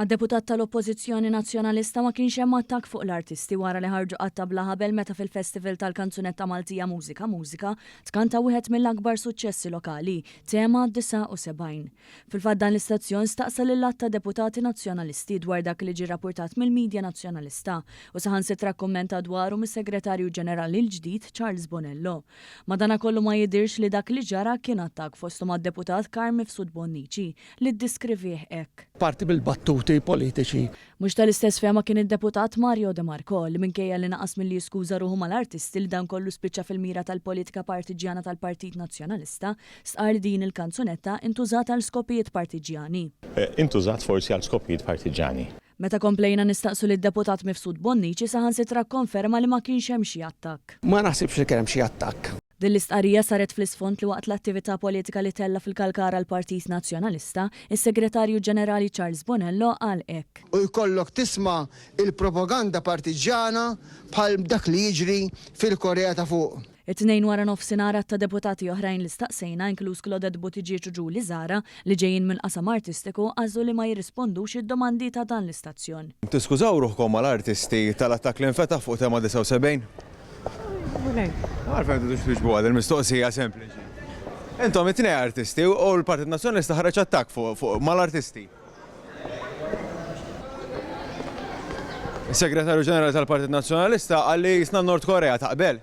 Għad-deputat tal-Oppożizzjoni Nazzjonalista ma kienx hemm attakk fuq l-artisti wara li ħarġu qatta bla ħabel meta fil-Festival tal-Kanzunetta Maltija Mużika Mużika tkanta wieħed mill-akbar suċċessi lokali, tema 79. Fil-fatt dan l-istazzjon staqsa lill-att ta' deputati nazzjonalisti dwar dak li ġie rrappurtat mill-Midja Nazzjonalista u saħansitra kkummenta dwaru mis-Segretarju Ġenerali l-ġdid Charles Bonello. Madankollu ma jidhirx li dak li ġara kien attakk fosthom għad-deputat Karm Mifsud Bonnici li ddiskrivih hekk. Parti bil-battuti politiċi. Mhux tal-istess fehma kien id-deputat Mario De Marco li minkejja li naqas milli jiskuża ruħu mal-artisti li dan kollu spiċċa fil-mira tal-politika partiġjana tal-Partit Nazzjonalista, stqar din il-kanzunetta intużat għal skopijiet partiġjani. Intużat forsi għal skopijiet partiġani. Meta komplejna nistaqsu lid-deputat Mifsud Bonnici saħansitra konferma li ma kienx hemm xi attakk. Ma naħsibx li kien hemm xi attakk. Din l-istqarrija saret fl-isfond li waqt l-attività politika li tella fil-kalkara l-Partit Nazzjonalista, is-Segretarju Ġenerali Charles Bonello qal hekk. U jkollok tisma' il-propaganda partiġjana bħal dak li jiġri fil-Korea ta' fuq. It-tnejn wara nofsinhar ta' deputati oħrajn li staqsejna inkluż Claudette Buttigieg u Julie Zara li ġejjin mill-qasam artistiku għażlu li ma jirrispondux id-domandi ta' dan l-istazzjon. Tiskużaw ruħkom mal-artisti tal-attakk li nfetaħ fuq tema 79? Għarfem t-dux tuġbu għad il-mistoqsija sempliċi. Intom it-tnej artisti u l-Partit Nazzjonalista ħareġ attakk fuq mal-artisti. Il-Segretarju Ġenerali tal-Partit Nazzjonalista għalli jisna Nord Korea taqbel.